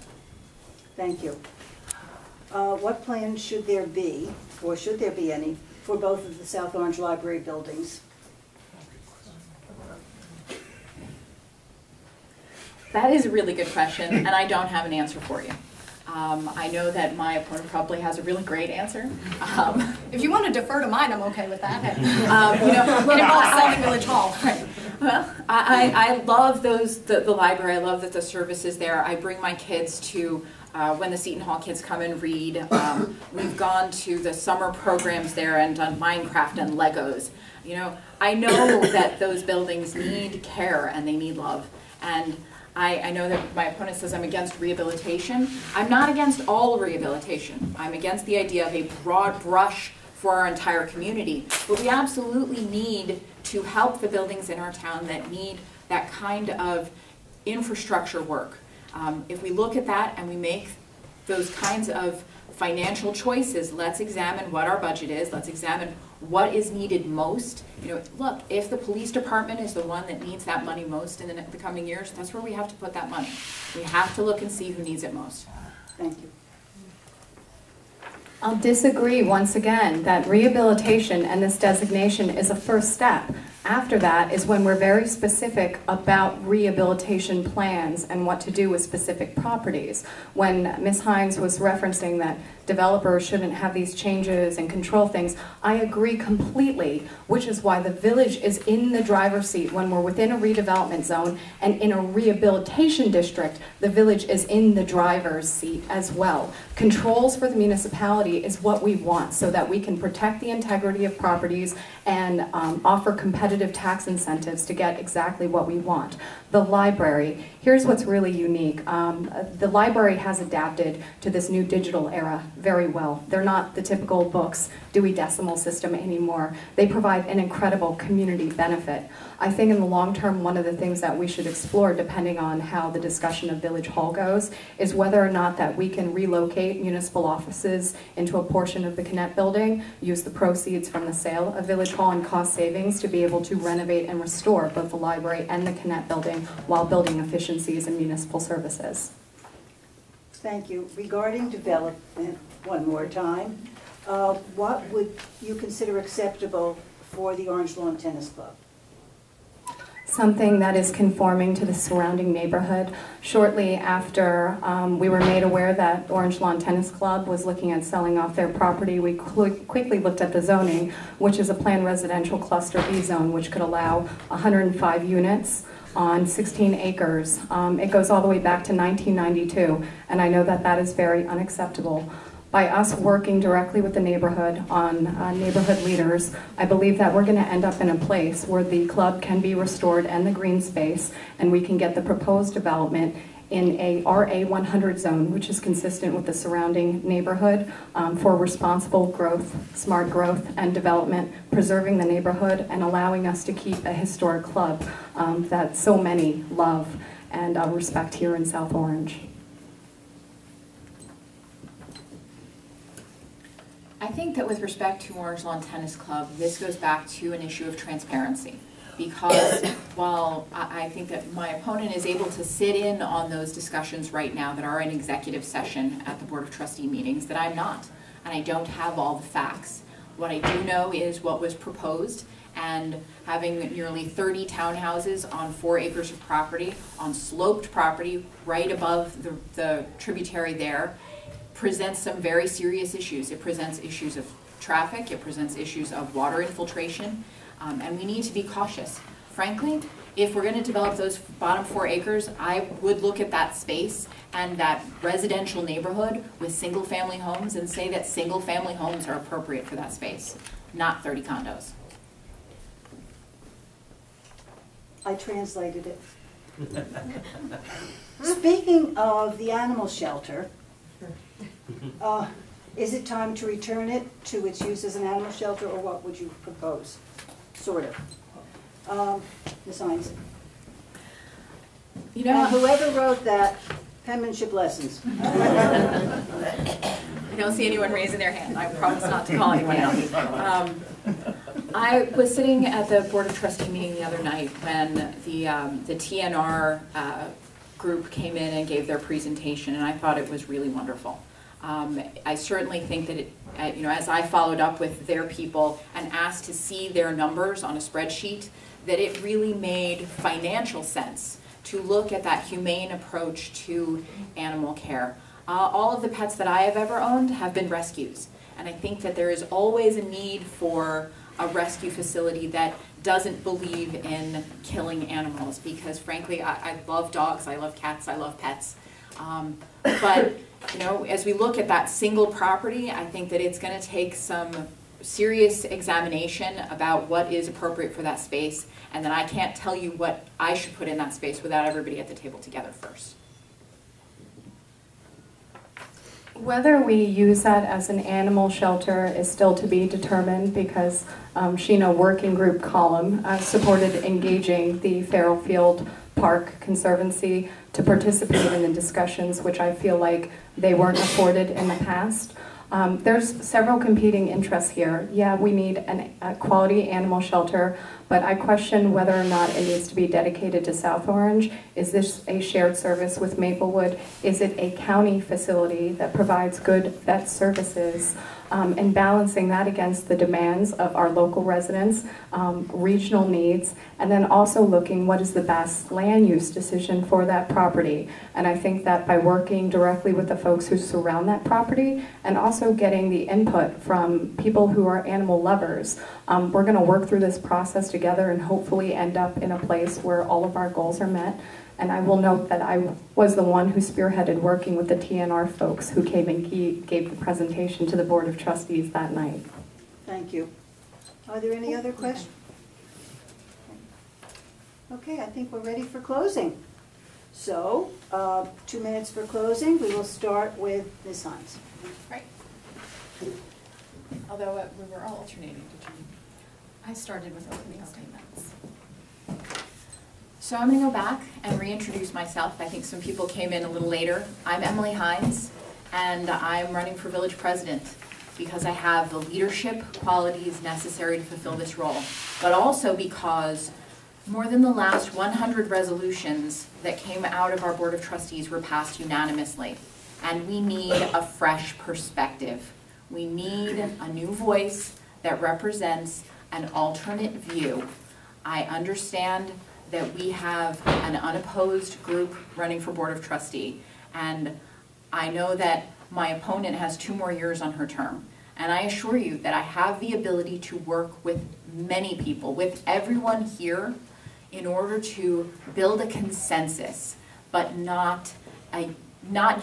Thank you. What plans should there be, or should there be any, for both of the South Orange Library buildings? That is a really good question, and I don't have an answer for you. I know that my opponent probably has a really great answer. If you want to defer to mine, I'm okay with that. You know, It involves selling Village Hall. Right. Well, I love the library. I love that the service is there. I bring my kids to when the Seton Hall kids come and read. We've gone to the summer programs there and done Minecraft and Legos. You know, I know that those buildings need care and they need love. And I know that my opponent says I'm against rehabilitation. I'm not against all rehabilitation. I'm against the idea of a broad brush for our entire community. But we absolutely need to help the buildings in our town that need that kind of infrastructure work. If we look at that and we make those kinds of financial choices, let's examine what our budget is. Let's examine what is needed most. You know, look, if the police department is the one that needs that money most in the coming years, that's where we have to put that money. We have to look and see who needs it most. Thank you. I'll disagree once again that rehabilitation and this designation is a first step. After that is when we're very specific about rehabilitation plans and what to do with specific properties. When Ms. Hines was referencing that developers shouldn't have these changes and control things, I agree completely, which is why the village is in the driver's seat when we're within a redevelopment zone, and in a rehabilitation district, the village is in the driver's seat as well. Controls for the municipality is what we want so that we can protect the integrity of properties and offer competitive tax incentives to get exactly what we want. The library, here's what's really unique. The library has adapted to this new digital era very well. They're not the typical books, Dewey Decimal System anymore. They provide an incredible community benefit. I think in the long term, one of the things that we should explore, depending on how the discussion of Village Hall goes, is whether or not that we can relocate municipal offices into a portion of the Connect building, use the proceeds from the sale of Village Hall and cost savings to be able to renovate and restore both the library and the Connect building while building efficiencies in municipal services. Thank you. Regarding development, one more time, what would you consider acceptable for the Orange Lawn Tennis Club? Something that is conforming to the surrounding neighborhood. Shortly after we were made aware that Orange Lawn Tennis Club was looking at selling off their property, we quickly looked at the zoning, which is a planned residential cluster B zone, which could allow 105 units on 16 acres. It goes all the way back to 1992, and I know that that is very unacceptable. By us working directly with the neighborhood on neighborhood leaders, I believe that we're going to end up in a place where the club can be restored and the green space, and we can get the proposed development in a RA 100 zone, which is consistent with the surrounding neighborhood for responsible growth, smart growth and development, preserving the neighborhood and allowing us to keep a historic club that so many love and respect here in South Orange. I think that with respect to Orange Lawn Tennis Club, this goes back to an issue of transparency. Because while I think that my opponent is able to sit in on those discussions right now that are in executive session at the Board of Trustee meetings, that I'm not. And I don't have all the facts. What I do know is what was proposed, and having nearly 30 townhouses on 4 acres of property, on sloped property right above the tributary there, presents some very serious issues. It presents issues of traffic, it presents issues of water infiltration, and we need to be cautious. Frankly, if we're going to develop those bottom 4 acres, I would look at that space and that residential neighborhood with single-family homes and say that single-family homes are appropriate for that space, not 30 condos. I translated it. Speaking of the animal shelter, is it time to return it to its use as an animal shelter, or what would you propose? Sort of. Ms. Hines. You know, Whoever wrote that, penmanship lessons. I don't see anyone raising their hand. I promise not to call anyone out. I was sitting at the Board of Trustee meeting the other night when the TNR group came in and gave their presentation, and I thought it was really wonderful. I certainly think that it, as I followed up with their people and asked to see their numbers on a spreadsheet, that it really made financial sense to look at that humane approach to animal care. All of the pets that I have ever owned have been rescues, and I think that there is always a need for a rescue facility that doesn't believe in killing animals, because frankly, I love dogs, I love cats, I love pets. But as we look at that single property, I think that it's going to take some serious examination about what is appropriate for that space, and then I can't tell you what I should put in that space without everybody at the table together first. Whether we use that as an animal shelter is still to be determined, because Sheena Working Group column supported engaging the Farrellfield Park Conservancy to participate in the discussions, which I feel like they weren't afforded in the past. There's several competing interests here. Yeah, we need a quality animal shelter, but I question whether or not it needs to be dedicated to South Orange. Is this a shared service with Maplewood? Is it a county facility that provides good vet services? And balancing that against the demands of our local residents, regional needs, and then also looking what is the best land use decision for that property. And I think that by working directly with the folks who surround that property and also getting the input from people who are animal lovers, we're going to work through this process together and hopefully end up in a place where all of our goals are met. And I will note that I was the one who spearheaded working with the TNR folks who came and gave the presentation to the Board of Trustees that night. Thank you. Are there any other questions? Okay, I think we're ready for closing. So, 2 minutes for closing. We will start with Ms. Hines. Right. Although we were all alternating, did you? I started with opening statements. So I'm going to go back and reintroduce myself. I think some people came in a little later. I'm Emily Hines, and I'm running for village president because I have the leadership qualities necessary to fulfill this role, but also because more than the last 100 resolutions that came out of our Board of Trustees were passed unanimously, and we need a fresh perspective. We need a new voice that represents an alternate view. I understand that we have an unopposed group running for Board of Trustee, and I know that my opponent has 2 more years on her term. And I assure you that I have the ability to work with many people, with everyone here, in order to build a consensus, but not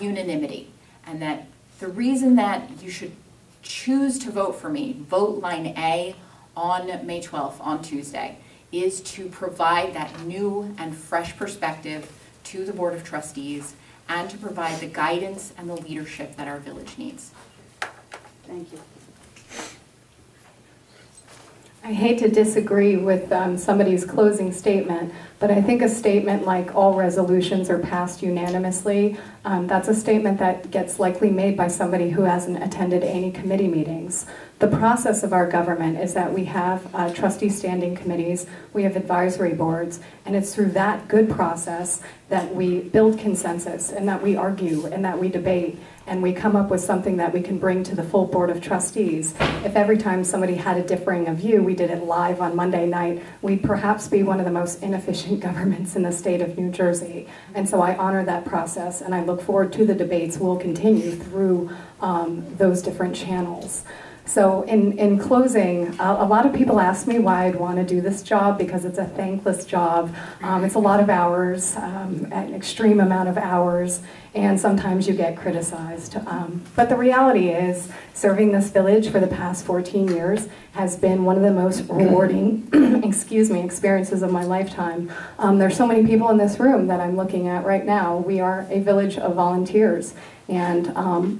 unanimity. And that the reason that you should choose to vote for me, vote line A on May 12th, on Tuesday, is to provide that new and fresh perspective to the Board of Trustees and to provide the guidance and the leadership that our village needs. Thank you. I hate to disagree with somebody's closing statement, but I think a statement like all resolutions are passed unanimously, that's a statement that gets likely made by somebody who hasn't attended any committee meetings. The process of our government is that we have trustee standing committees, we have advisory boards, and it's through that good process that we build consensus and that we argue and that we debate and we come up with something that we can bring to the full Board of Trustees. If every time somebody had a differing of view, we did it live on Monday night, we'd perhaps be one of the most inefficient governments in the state of New Jersey. And so I honor that process, and I look forward to the debates we'll continue through those different channels. So in closing, a lot of people ask me why I'd want to do this job because it's a thankless job. It's a lot of hours, an extreme amount of hours, and sometimes you get criticized. But the reality is, serving this village for the past 14 years has been one of the most rewarding experiences of my lifetime. There's so many people in this room that I'm looking at right now. We are a village of volunteers. And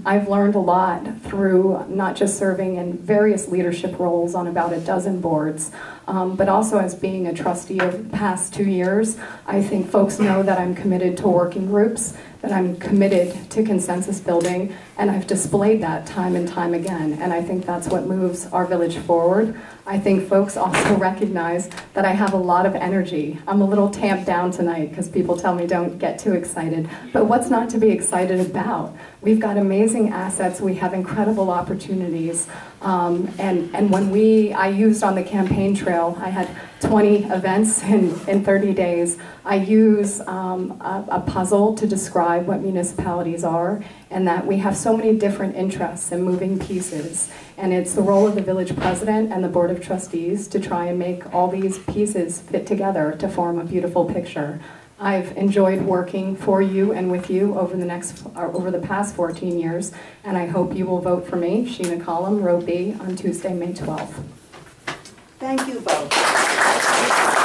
I've learned a lot through not just serving in various leadership roles on about a dozen boards, but also as being a trustee of the past 2 years. I think folks know that I'm committed to working groups, that I'm committed to consensus building, and I've displayed that time and time again, and I think that's what moves our village forward. I think folks also recognize that I have a lot of energy. I'm a little tamped down tonight because people tell me don't get too excited, but what's not to be excited about? We've got amazing assets, we have incredible opportunities, and when I used on the campaign trail, I had 20 events in 30 days. I use a puzzle to describe what municipalities are, and that we have so many different interests and moving pieces. And it's the role of the village president and the Board of Trustees to try and make all these pieces fit together to form a beautiful picture. I've enjoyed working for you and with you over the past 14 years, and I hope you will vote for me, Sheena Collum, row B, on Tuesday, May 12th. Thank you both.